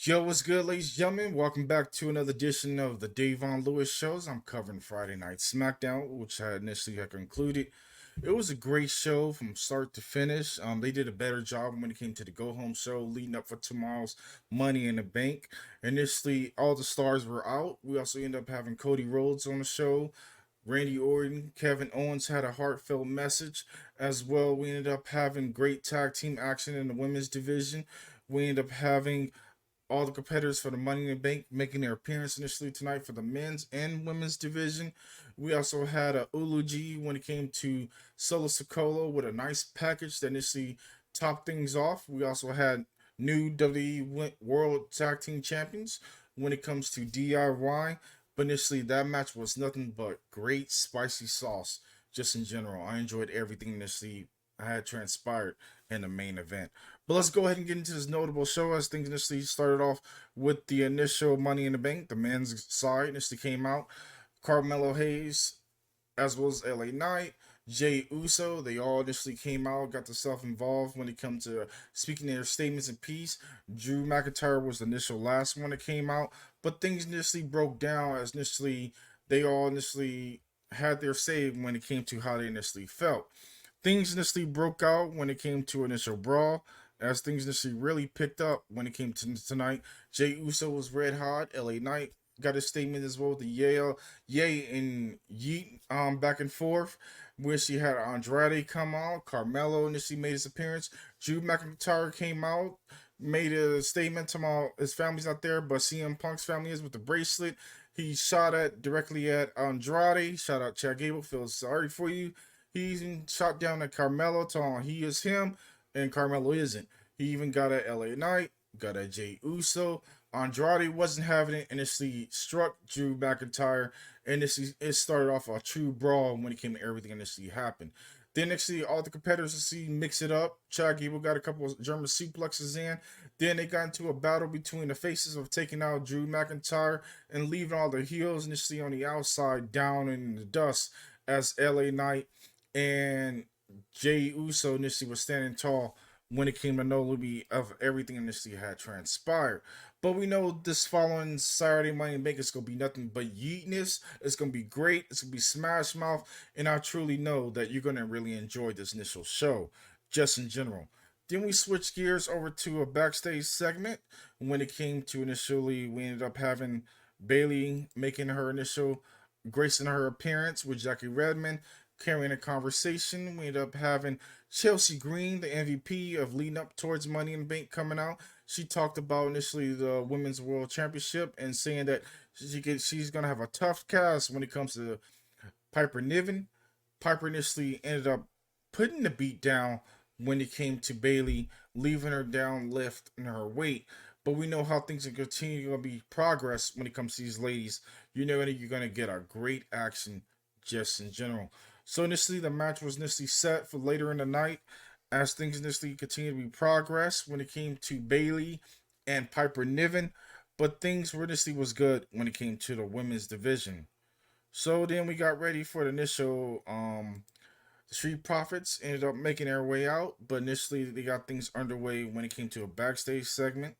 Yo, what's good, ladies and gentlemen? Welcome back to another edition of the Davon Lewis shows. I'm covering Friday Night Smackdown, which I initially had concluded. It was a great show from start to finish. They did a better job when it came to the go home show leading up for tomorrow's Money in the Bank. Initially, all the stars were out. We also ended up having Cody Rhodes on the show. Randy Orton, Kevin Owens had a heartfelt message as well. We ended up having great tag team action in the women's division. We ended up having all the competitors for the Money in the Bank making their appearance initially tonight for the men's and women's division. We also had a Uluji when it came to Solo Sikoa with a nice package that initially topped things off. We also had new WWE World Tag Team Champions when it comes to D.I.Y. But initially, that match was nothing but great spicy sauce just in general. I enjoyed everything initially had transpired in the main event. But let's go ahead and get into this notable show as things initially started off with the initial Money in the Bank. The men's side initially came out. Carmelo Hayes, as well as LA Knight, Jay Uso, they all initially came out, got themselves involved when it comes to speaking their statements in peace. Drew McIntyre was the initial last one that came out, but things initially broke down as initially they all initially had their say when it came to how they initially felt. Things initially broke out when it came to initial brawl, as things initially really picked up when it came to tonight. Jay Uso was red hot. LA Knight got a statement as well. The Yay and Yeet back and forth, where she had Andrade come out. Carmelo initially made his appearance. Drew McIntyre came out, made a statement to my his family's not there, but CM Punk's family is with the bracelet. He shot at directly at Andrade. Shout out Chad Gable. Feels sorry for you. He even shot down at Carmelo, telling he is him, and Carmelo isn't. He even got at LA Knight, got at Jay Uso. Andrade wasn't having it, and initially struck Drew McIntyre, and it started off a true brawl when it came to everything initially happened. Then actually all the competitors see mix it up. Chad Gable got a couple of German suplexes in. Then they got into a battle between the faces of taking out Drew McIntyre and leaving all the heels initially on the outside down in the dust as LA Knight and Jay Uso initially was standing tall when it came to no Luby of everything initially had transpired. But we know this following Saturday Money in Bank is gonna be nothing but yeetness. It's gonna be great. It's gonna be smash mouth, and I truly know that you're gonna really enjoy this initial show, just in general. Then we switched gears over to a backstage segment. When it came to initially, we ended up having Bailey making her initial gracing her appearance with Jackie Redmond carrying a conversation. We ended up having Chelsea Green, the MVP of leading up towards Money in the Bank, coming out. She talked about initially the Women's World Championship and saying that she's gonna have a tough cast when it comes to Piper Niven. Piper initially ended up putting the beat down when it came to Bailey, leaving her down, lift in her weight. But we know how things are continue to be progress when it comes to these ladies. You know that you're gonna get a great action just in general. So initially the match was initially set for later in the night as things initially continued to be progress when it came to Bailey and Piper Niven. But things initially was good when it came to the women's division. So then we got ready for the initial the Street Profits ended up making their way out, but initially they got things underway when it came to a backstage segment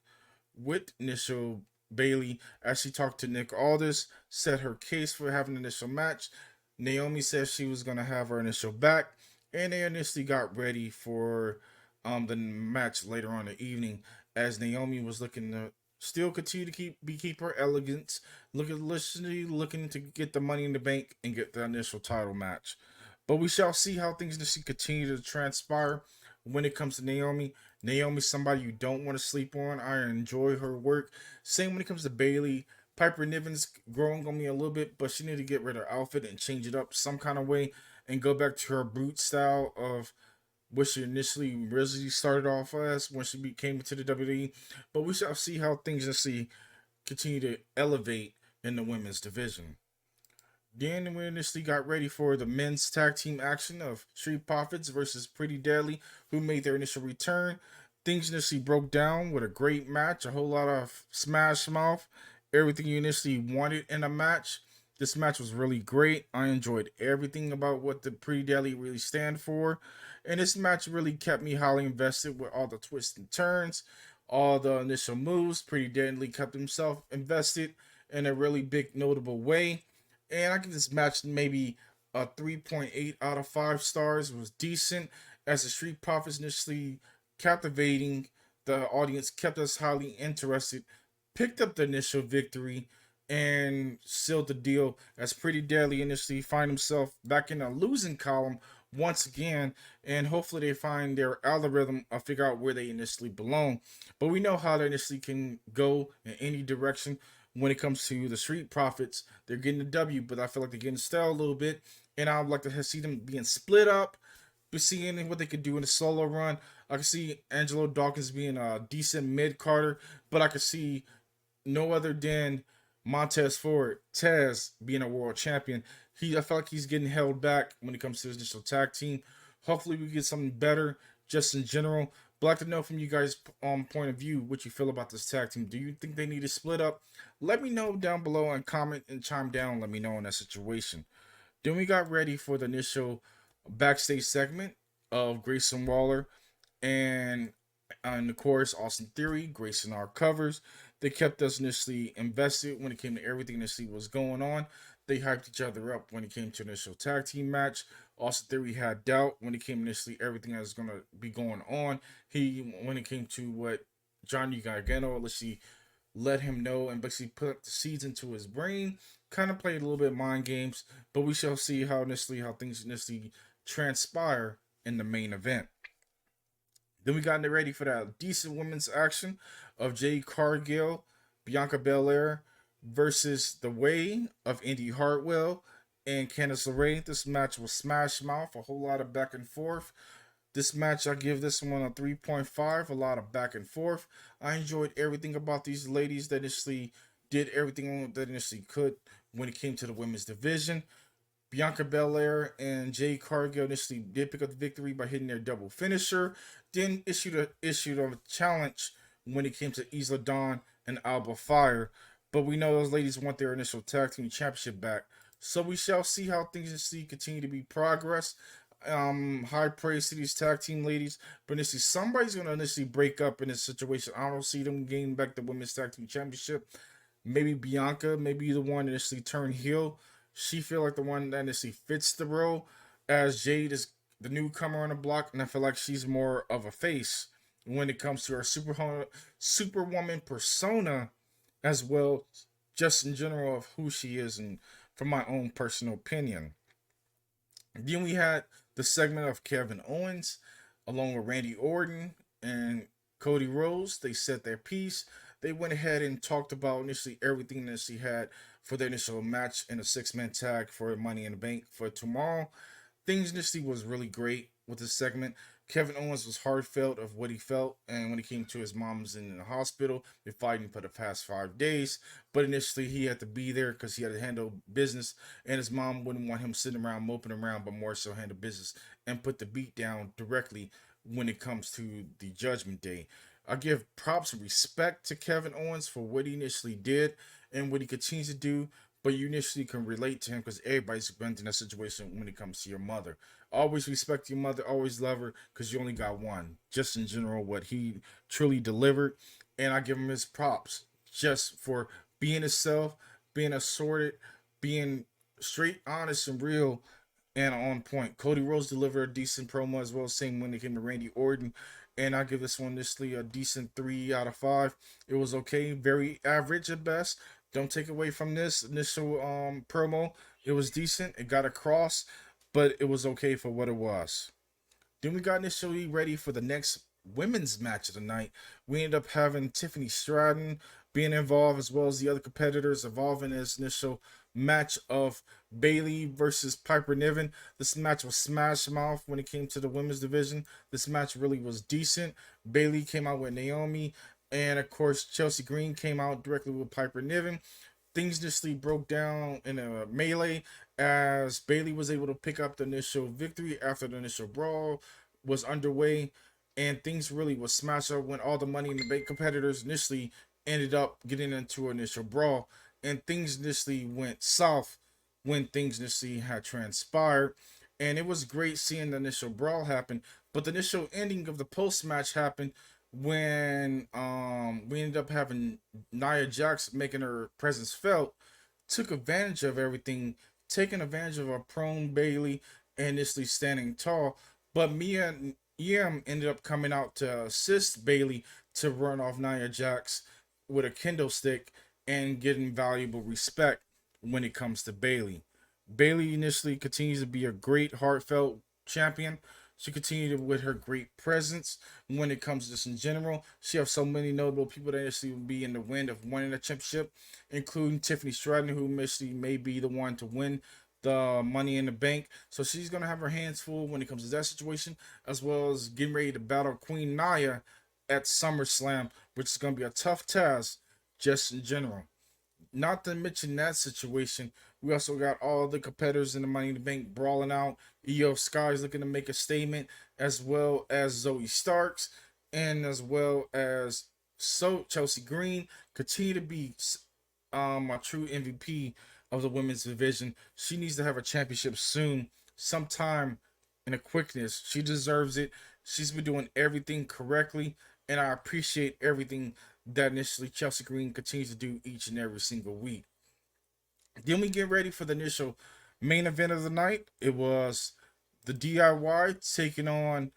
with initial Bailey as she talked to Nick Aldis, set her case for having an initial match. Naomi said she was gonna have her initial back, and they initially got ready for the match later on in the evening as Naomi was looking to still continue to keep her elegance, looking to get the Money in the Bank and get the initial title match. But we shall see how things just continue to transpire when it comes to Naomi. Naomi's somebody you don't want to sleep on. I enjoy her work. Same when it comes to Bailey. Piper Niven's growing on me a little bit, but she need to get rid of her outfit and change it up some kind of way and go back to her brute style of what she initially really started off as when she came to the WWE. But we shall see how things initially continue to elevate in the women's division. Then we initially got ready for the men's tag team action of Street Profits versus Pretty Deadly, who made their initial return. Things initially broke down with a great match, a whole lot of smash mouth, everything you initially wanted in a match. This match was really great. I enjoyed everything about what the Pretty Deadly really stand for. And this match really kept me highly invested with all the twists and turns. all the initial moves. Pretty deadly, kept himself invested in a really big, notable way. And I give this match maybe a 3.8 out of 5 stars. It was decent as the Street Profits initially captivating. The audience kept us highly interested, picked up the initial victory, and sealed the deal as Pretty Deadly initially find himself back in a losing column once again, and hopefully they find their algorithm or figure out where they initially belong. But we know how they initially can go in any direction when it comes to the Street Profits. They're getting the W, but I feel like they're getting stale a little bit, and I would like to see them being split up. Be seeing what they could do in a solo run. I can see Angelo Dawkins being a decent mid Carter, but I could see no other than Montez Ford, Taz being a world champion. I feel like he's getting held back when it comes to his initial tag team. Hopefully, we get something better just in general. But I'd like to know from you guys' point of view what you feel about this tag team. Do you think they need to split up? Let me know down below and comment and chime down. Let me know in that situation. Then we got ready for the initial backstage segment of Grayson Waller and of course Austin Theory gracing our covers. They kept us initially invested when it came to everything initially was going on. They hyped each other up when it came to initial tag team match. Austin Theory had doubt when it came initially everything that was gonna be going on. He when it came to what Johnny Gargano initially let him know and basically put the seeds into his brain. Kind of played a little bit of mind games, but we shall see how things initially transpire in the main event. Then we got ready for that decent women's action of Jade Cargill, Bianca Belair versus the Way of Indy Hartwell and Candice LeRae. This match was smash mouth, a whole lot of back and forth. This match, I give this one a 3.5, a lot of back and forth. I enjoyed everything about these ladies that initially did everything that initially could when it came to the women's division. Bianca Belair and Jade Cargill initially did pick up the victory by hitting their double finisher, then issued a challenge when it came to Isla Dawn and Alba Fire. But we know those ladies want their initial tag team championship back. So we shall see how things initially continue to be progress. High praise to these tag team ladies, but initially somebody's gonna initially break up in this situation. I don't see them gaining back the women's tag team championship. Maybe Bianca, maybe the one that initially turned heel. She feel like the one that initially fits the role, as Jade is the newcomer on the block, and I feel like she's more of a face when it comes to her superwoman persona, as well, just in general of who she is, and from my own personal opinion. Then we had the segment of Kevin Owens along with Randy Orton and Cody Rhodes. They said their piece. They went ahead and talked about initially everything that she had for their initial match in a six-man tag for Money in the Bank for tomorrow. Things initially was really great with this segment. Kevin Owens was heartfelt of what he felt, and when it came to his mom's in the hospital, they're fighting for the past 5 days. But initially, he had to be there because he had to handle business, and his mom wouldn't want him sitting around moping around, but more so handle business and put the beat down directly when it comes to the Judgment Day. I give props and respect to Kevin Owens for what he initially did and what he continues to do, but you initially can relate to him because everybody's been in that situation when it comes to your mother. Always respect your mother, always love her because you only got one. Just in general, what he truly delivered, and I give him his props just for being himself, being assorted, being straight, honest, and real, and on point. Cody Rhodes delivered a decent promo as well. Same when it came to Randy Orton, and I give this one initially a decent 3 out of 5. It was okay, very average at best. Don't take away from this initial promo. It was decent. It got across, but it was okay for what it was. Then we got initially ready for the next women's match of the night. We ended up having Tiffany Stratton being involved as well as the other competitors involved in this initial match of Bailey versus Piper Niven. This match was smash mouth when it came to the women's division. This match really was decent. Bailey came out with Naomi, and of course Chelsea Green came out directly with Piper Niven. Things initially broke down in a melee as Bailey was able to pick up the initial victory after the initial brawl was underway, and things really was smashed up when all the Money in the Bank competitors initially ended up getting into an initial brawl, and things initially went south when things initially had transpired. And it was great seeing the initial brawl happen, but the initial ending of the post match happened when we ended up having Nia Jax making her presence felt, took advantage of everything, taking advantage of a prone Bailey and initially standing tall. But Mia and Yam ended up coming out to assist Bailey to run off Nia Jax with a kendo stick and getting valuable respect when it comes to Bailey. Bailey initially continues to be a great heartfelt champion. She continued with her great presence when it comes to this in general. She has so many notable people that actually will be in the wind of winning the championship, including Tiffany Stratton, who actually may be the one to win the Money in the Bank. So she's gonna have her hands full when it comes to that situation, as well as getting ready to battle Queen Nia at SummerSlam, which is gonna be a tough task just in general. Not to mention that situation, we also got all the competitors in the Money in the Bank brawling out. Io Sky's looking to make a statement, as well as Zoe Starks, and as well as Chelsea Green continue to be a true MVP of the women's division. She needs to have a championship soon, sometime in a quickness. She deserves it. She's been doing everything correctly, and I appreciate everything that initially Chelsea Green continues to do each and every single week. Then we get ready for the initial main event of the night. It was the D.I.Y taking on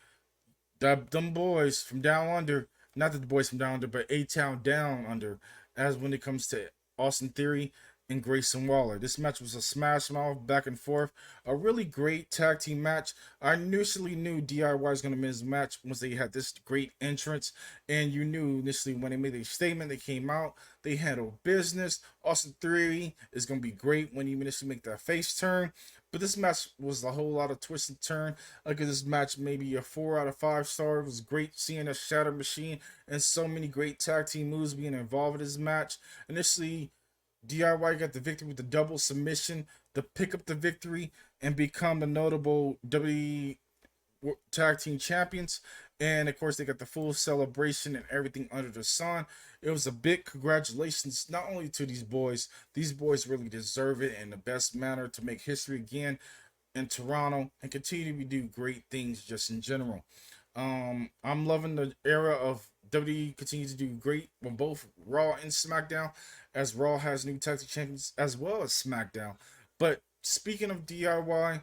them boys from down under, not the boys from down under, but A Town down under, as when it comes to Austin Theory and Grayson Waller. This match was a smash mouth back and forth, a really great tag team match. I initially knew DIY was going to win this match once they had this great entrance, and you knew initially when they made a statement, they came out, they handled business. Austin Theory is going to be great when he initially make that face turn. But this match was a whole lot of twist and turn. I give this match maybe a 4 out of 5 star. It was great seeing a Shatter Machine and so many great tag team moves being involved in this match. Initially, DIY got the victory with the double submission to pick up the victory and become the notable WWE tag team champions. And of course, they got the full celebration and everything under the sun. It was a big congratulations, not only to these boys really deserve it in the best manner to make history again in Toronto and continue to do great things just in general. I'm loving the era of WWE continues to do great on both Raw and SmackDown, as Raw has new tag team champions as well as SmackDown. But speaking of DIY,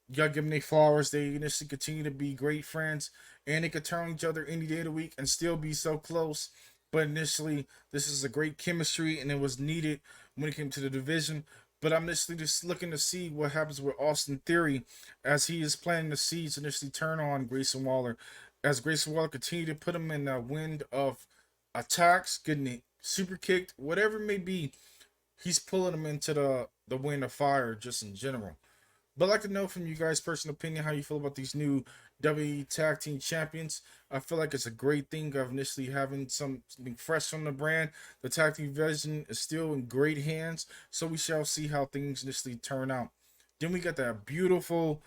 you gotta give them their flowers. They initially continue to be great friends, and they could turn on each other any day of the week and still be so close. But initially, this is a great chemistry, and it was needed when it came to the division. But I'm initially just looking to see what happens with Austin Theory, as he is planting the seeds to initially turn on Grayson Waller, as Grayson Waller continue to put him in the wind of attacks, getting it super kicked, whatever it may be. He's pulling him into the wind of fire just in general. But I'd like to know from you guys' personal opinion how you feel about these new WWE Tag Team Champions. I feel like it's a great thing of initially having something fresh from the brand. The tag team division is still in great hands, so we shall see how things initially turn out. Then we got that beautiful,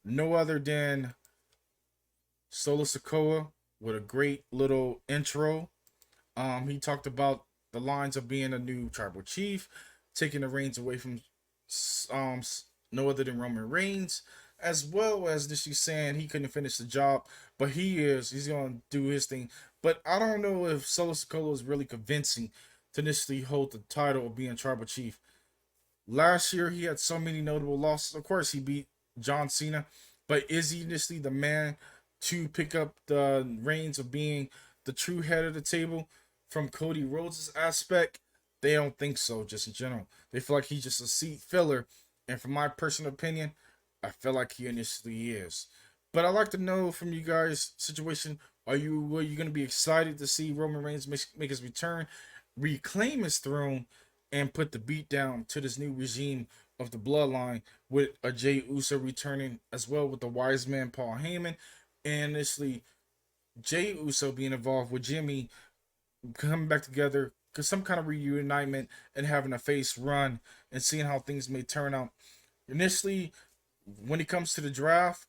no other than Solo Sokoa with a great little intro. He talked about the lines of being a new tribal chief, taking the reins away from um no other than Roman Reigns, as well as this she's saying he couldn't finish the job, but he's gonna do his thing. But I don't know if Solo Sikoa is really convincing to initially hold the title of being tribal chief. Last year, he had so many notable losses. Of course, he beat John Cena, but is he initially the man to pick up the reins of being the true head of the table from Cody Rhodes' aspect? They don't think so, just in general. They feel like he's just a seat filler. And from my personal opinion, I feel like he initially is. But I'd like to know from you guys' situation, were you going to be excited to see Roman Reigns make his return, reclaim his throne, and put the beat down to this new regime of the bloodline with a Jey Uso returning as well with the wise man Paul Heyman, and initially Jey Uso being involved with Jimmy coming back together because some kind of reunitement and having a face run and seeing how things may turn out. Initially, when it comes to the draft,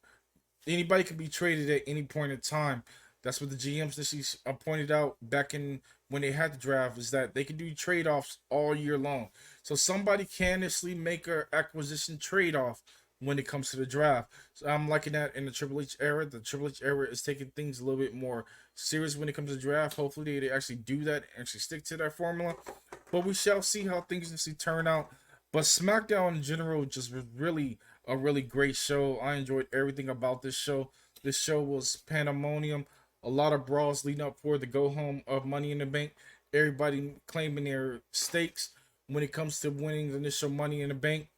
anybody can be traded at any point in time. That's what the GMs initially pointed out back in when they had the draft, is that they can do trade offs all year long. So somebody can initially make an acquisition trade off when it comes to the draft. So I'm liking that in the Triple H era. The Triple H era is taking things a little bit more serious when it comes to draft. Hopefully they actually do that, actually stick to that formula. But we shall see how things actually turn out. But SmackDown in general just was really a really great show. I enjoyed everything about this show. This show was pandemonium. A lot of brawls leading up for the go home of Money in the Bank. Everybody claiming their stakes when it comes to winning the initial Money in the Bank.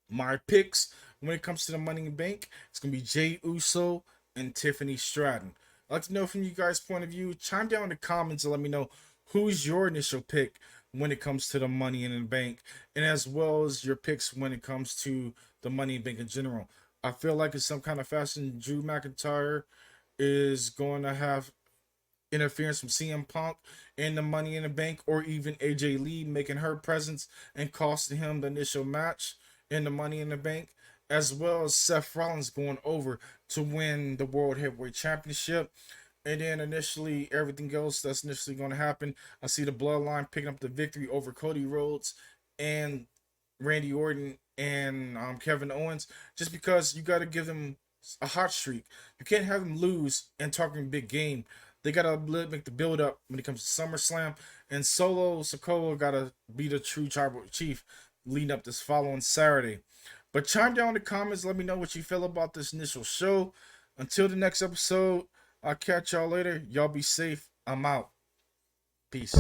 My picks when it comes to the Money in the Bank, it's gonna be Jay Uso and Tiffany Stratton. I'd like to know from you guys' point of view. Chime down in the comments and let me know who's your initial pick when it comes to the Money in the Bank, and as well as your picks when it comes to the Money in the Bank in general. I feel like it's some kind of fashion. Drew McIntyre is going to have interference from CM Punk in the Money in the Bank, or even AJ Lee making her presence and costing him the initial match in the Money in the Bank, as well as Seth Rollins going over to win the World Heavyweight Championship. And then initially everything else that's initially going to happen, I see the Bloodline picking up the victory over Cody Rhodes and Randy Orton and Kevin Owens, just because you got to give them a hot streak. You can't have them lose and talking big game. They gotta make the build up when it comes to SummerSlam, and Solo Sokoa gotta be the true tribal chief leading up this following Saturday. But chime down in the comments, let me know what you feel about this initial show. Until the next episode, I'll catch y'all later. Y'all be safe. I'm out. Peace.